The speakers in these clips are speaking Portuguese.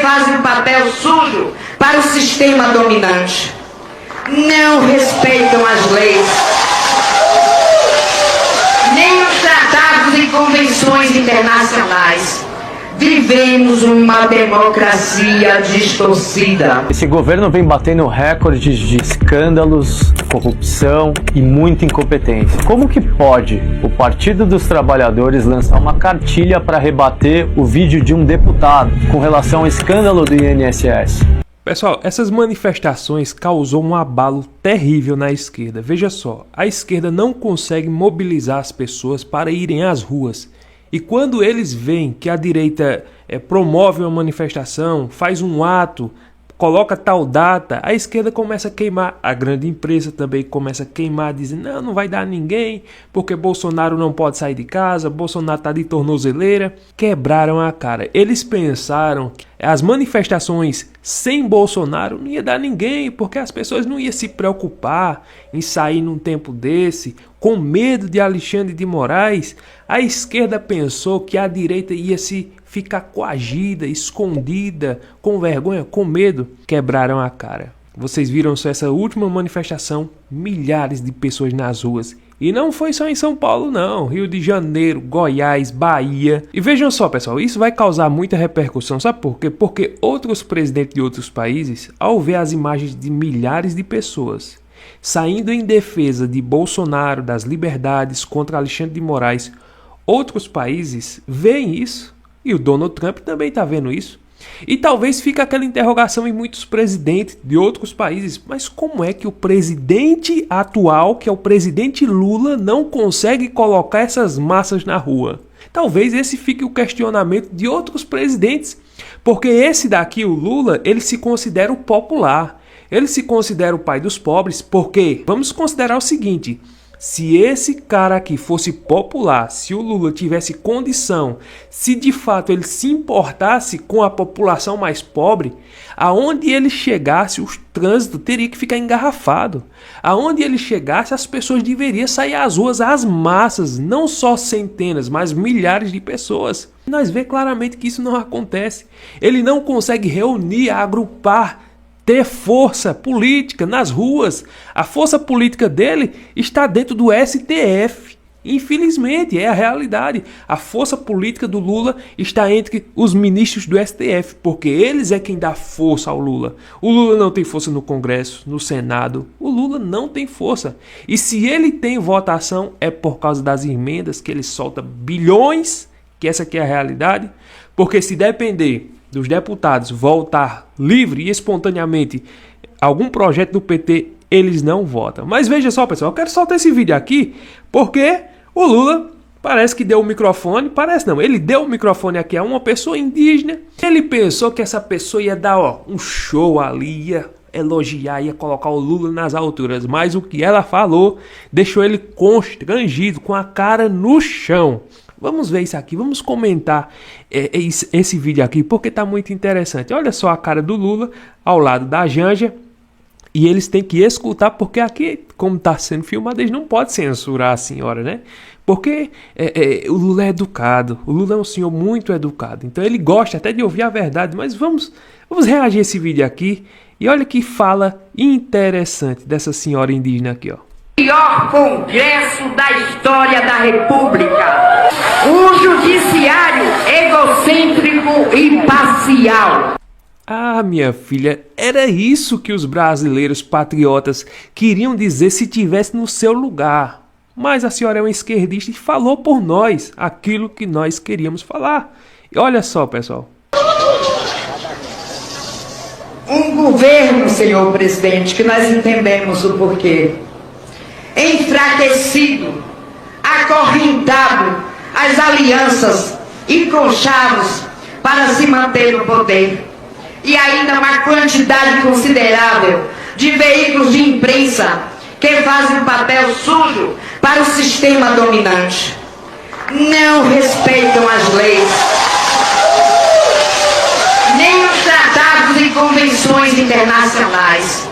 fazem um papel sujo para o sistema dominante. Não respeitam as leis, nem os tratados e convenções internacionais. Vivemos uma democracia distorcida. Esse governo vem batendo recordes de escândalos, corrupção e muita incompetência. Como que pode o Partido dos Trabalhadores lançar uma cartilha para rebater o vídeo de um deputado com relação ao escândalo do INSS? Pessoal, essas manifestações causou um abalo terrível na esquerda. Veja só, a esquerda não consegue mobilizar as pessoas para irem às ruas. E quando eles veem que a direita promove uma manifestação, faz um ato, coloca tal data, a esquerda começa a queimar, a grande imprensa também começa a queimar, dizendo não vai dar ninguém, porque Bolsonaro não pode sair de casa, Bolsonaro está de tornozeleira. Quebraram a cara. Eles pensaram que as manifestações sem Bolsonaro não ia dar ninguém, porque as pessoas não iam se preocupar em sair num tempo desse, com medo de Alexandre de Moraes. A esquerda pensou que a direita ia se ficar coagida, escondida, com vergonha, com medo. Quebraram a cara. Vocês viram só essa última manifestação, milhares de pessoas nas ruas. E não foi só em São Paulo não, Rio de Janeiro, Goiás, Bahia. E vejam só pessoal, isso vai causar muita repercussão, sabe por quê? Porque outros presidentes de outros países, ao ver as imagens de milhares de pessoas saindo em defesa de Bolsonaro, das liberdades contra Alexandre de Moraes, outros países veem isso. E o Donald Trump também está vendo isso. E talvez fique aquela interrogação em muitos presidentes de outros países. Mas como é que o presidente atual, que é o presidente Lula, não consegue colocar essas massas na rua? Talvez esse fique o questionamento de outros presidentes. Porque esse daqui, o Lula, ele se considera o popular. Ele se considera o pai dos pobres. Porque vamos considerar o seguinte: se esse cara aqui fosse popular, se o Lula tivesse condição, se de fato ele se importasse com a população mais pobre, aonde ele chegasse, o trânsito teria que ficar engarrafado. Aonde ele chegasse, as pessoas deveriam sair às ruas, às massas, não só centenas, mas milhares de pessoas. Nós vemos claramente que isso não acontece. Ele não consegue reunir, agrupar, ter força política nas ruas. A força política dele está dentro do STF. Infelizmente, é a realidade. A força política do Lula está entre os ministros do STF, porque eles é quem dá força ao Lula. O Lula não tem força no Congresso, no Senado. O Lula não tem força. E se ele tem votação, é por causa das emendas que ele solta bilhões, que essa aqui é a realidade. Porque se depender dos deputados voltar livre e espontaneamente algum projeto do PT, eles não votam. Mas veja só, pessoal, eu quero soltar esse vídeo aqui porque o Lula parece que deu o microfone, parece não, ele deu o microfone aqui a uma pessoa indígena. Ele pensou que essa pessoa ia dar um show ali, ia elogiar, ia colocar o Lula nas alturas, mas o que ela falou deixou ele constrangido, com a cara no chão. Vamos ver isso aqui, vamos comentar esse vídeo aqui, porque tá muito interessante. Olha só a cara do Lula ao lado da Janja, e eles têm que escutar, porque aqui, como tá sendo filmado, eles não podem censurar a senhora, né? Porque o Lula é educado, o Lula é um senhor muito educado, então ele gosta até de ouvir a verdade, mas vamos reagir a esse vídeo aqui, e olha que fala interessante dessa senhora indígena aqui, ó. Pior Congresso da história da República. Um judiciário egocêntrico e parcial. Ah, minha filha, era isso que os brasileiros patriotas queriam dizer se tivesse no seu lugar. Mas a senhora é uma esquerdista e falou por nós aquilo que nós queríamos falar. E olha só, pessoal. Um governo, senhor presidente, que nós entendemos o porquê. Enfraquecido, acorrentado às alianças e conchavos para se manter no poder. E ainda uma quantidade considerável de veículos de imprensa que fazem um papel sujo para o sistema dominante. Não respeitam as leis, nem os tratados e convenções internacionais.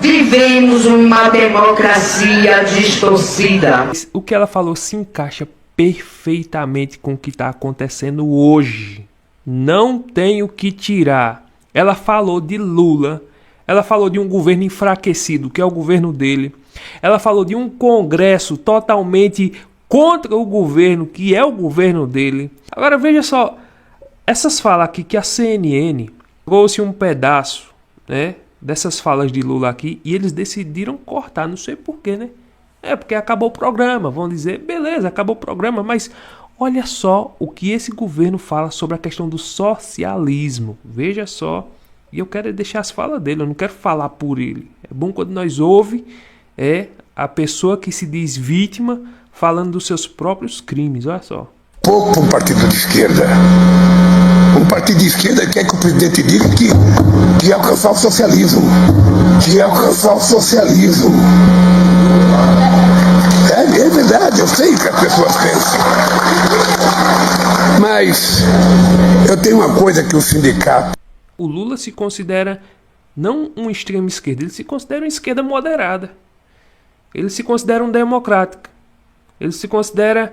Vivemos uma democracia distorcida. O que ela falou se encaixa perfeitamente com o que está acontecendo hoje. Não tem o que tirar ela falou de Lula, ela falou de um governo enfraquecido, que é o governo dele. Ela falou de um Congresso totalmente contra o governo, que é o governo dele. Agora veja só, essas falas aqui que a CNN trouxe um pedaço, né, dessas falas de Lula aqui e eles decidiram cortar, não sei porquê, né? É porque acabou o programa, vão dizer, beleza, acabou o programa, mas olha só o que esse governo fala sobre a questão do socialismo. Veja só, e eu quero deixar as falas dele, eu não quero falar por ele. É bom quando nós ouvimos a pessoa que se diz vítima falando dos seus próprios crimes, olha só. Pouco um partido de esquerda. Um partido de esquerda quer que o presidente diga que ia alcançar o socialismo. Que ia alcançar o socialismo. É verdade, eu sei que as pessoas pensam. Mas eu tenho uma coisa que o sindicato... O Lula se considera não um extremo esquerda, ele se considera uma esquerda moderada. Ele se considera um democrático. Ele se considera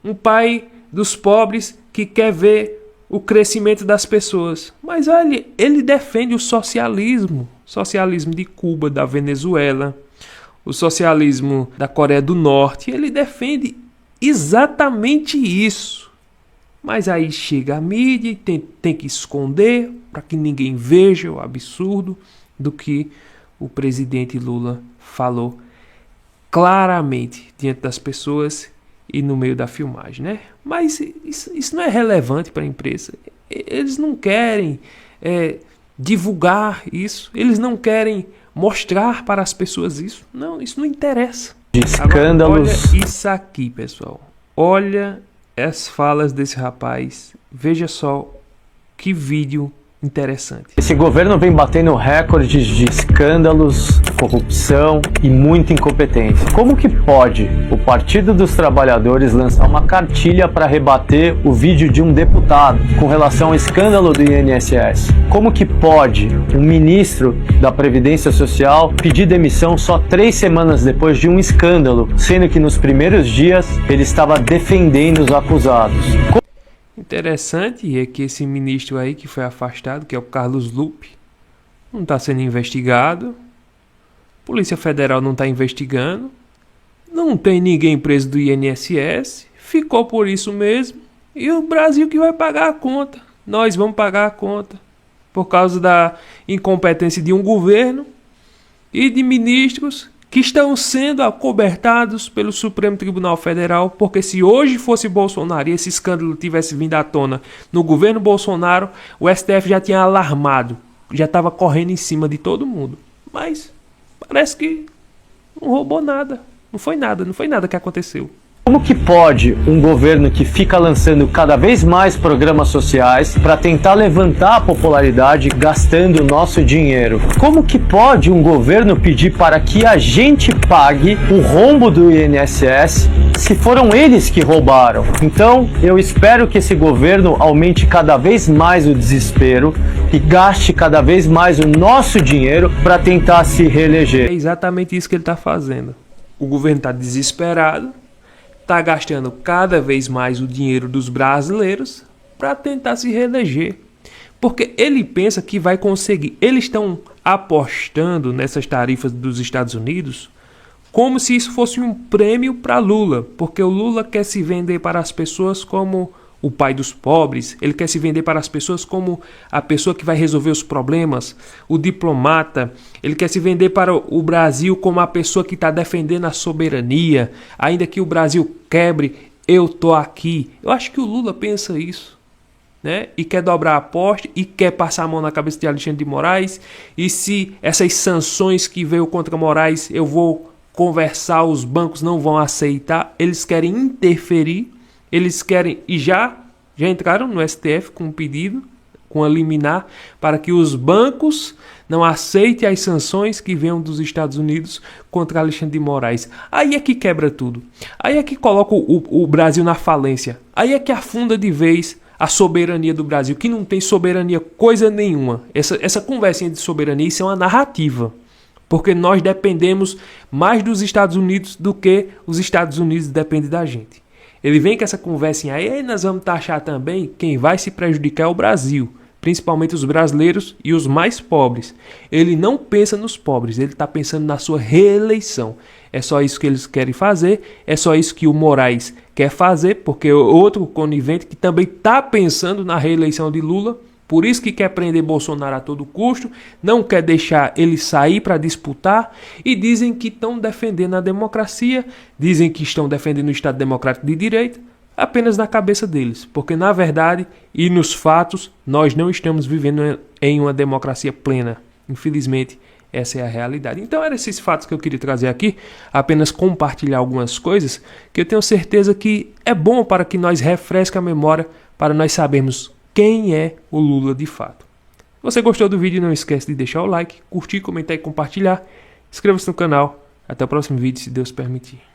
um pai dos pobres que quer ver o crescimento das pessoas. Mas olha, ele defende o socialismo. Socialismo de Cuba, da Venezuela, o socialismo da Coreia do Norte. Ele defende exatamente isso. Mas aí chega a mídia e tem que esconder para que ninguém veja o absurdo do que o presidente Lula falou claramente diante das pessoas e no meio da filmagem, né? Mas isso não é relevante para a imprensa. Eles não querem divulgar isso, eles não querem mostrar para as pessoas isso. Não, isso não interessa. De escândalos. Agora, olha isso aqui, pessoal. Olha as falas desse rapaz. Veja só que vídeo interessante. Esse governo vem batendo recordes de escândalos, corrupção e muita incompetência. Como que pode o Partido dos Trabalhadores lançar uma cartilha para rebater o vídeo de um deputado com relação ao escândalo do INSS? Como que pode um ministro da Previdência Social pedir demissão só 3 semanas depois de um escândalo, sendo que nos primeiros dias ele estava defendendo os acusados? Interessante é que esse ministro aí que foi afastado, que é o Carlos Lupe, não está sendo investigado, a Polícia Federal não está investigando, não tem ninguém preso do INSS, ficou por isso mesmo, e o Brasil que vai pagar a conta. Nós vamos pagar a conta por causa da incompetência de um governo e de ministros que estão sendo acobertados pelo Supremo Tribunal Federal, porque se hoje fosse Bolsonaro e esse escândalo tivesse vindo à tona no governo Bolsonaro, o STF já tinha alarmado, já estava correndo em cima de todo mundo. Mas parece que não roubou nada, não foi nada que aconteceu. Como que pode um governo que fica lançando cada vez mais programas sociais para tentar levantar a popularidade gastando o nosso dinheiro? Como que pode um governo pedir para que a gente pague o rombo do INSS se foram eles que roubaram? Então, eu espero que esse governo aumente cada vez mais o desespero e gaste cada vez mais o nosso dinheiro para tentar se reeleger. É exatamente isso que ele está fazendo. O governo está desesperado, está gastando cada vez mais o dinheiro dos brasileiros para tentar se reeleger. Porque ele pensa que vai conseguir. Eles estão apostando nessas tarifas dos Estados Unidos como se isso fosse um prêmio para Lula. Porque o Lula quer se vender para as pessoas como o pai dos pobres, ele quer se vender para as pessoas como a pessoa que vai resolver os problemas, o diplomata, ele quer se vender para o Brasil como a pessoa que está defendendo a soberania, ainda que o Brasil quebre, eu tô aqui. Eu acho que o Lula pensa isso, né? E quer dobrar a aposta e quer passar a mão na cabeça de Alexandre de Moraes, e se essas sanções que veio contra Moraes eu vou conversar, os bancos não vão aceitar, eles querem interferir. Eles querem, e já entraram no STF com um pedido, com a liminar, para que os bancos não aceitem as sanções que venham dos Estados Unidos contra Alexandre de Moraes. Aí é que quebra tudo. Aí é que coloca o Brasil na falência. Aí é que afunda de vez a soberania do Brasil, que não tem soberania coisa nenhuma. Essa conversinha de soberania, isso é uma narrativa. Porque nós dependemos mais dos Estados Unidos do que os Estados Unidos dependem da gente. Ele vem com essa conversinha aí, nós vamos taxar também, quem vai se prejudicar é o Brasil. principalmente os brasileiros e os mais pobres. Ele não pensa nos pobres, ele está pensando na sua reeleição. É só isso que eles querem fazer, é só isso que o Moraes quer fazer, porque outro conivente que também está pensando na reeleição de Lula, por isso que quer prender Bolsonaro a todo custo, não quer deixar ele sair para disputar, e dizem que estão defendendo a democracia, dizem que estão defendendo o Estado Democrático de Direito, apenas na cabeça deles, porque na verdade e nos fatos nós não estamos vivendo em uma democracia plena. Infelizmente, essa é a realidade. Então eram esses fatos que eu queria trazer aqui, apenas compartilhar algumas coisas que eu tenho certeza que é bom para que nós refresquemos a memória, para nós sabermos quem é o Lula de fato. Se você gostou do vídeo, não esquece de deixar o like, curtir, comentar e compartilhar. Inscreva-se no canal. Até o próximo vídeo, se Deus permitir.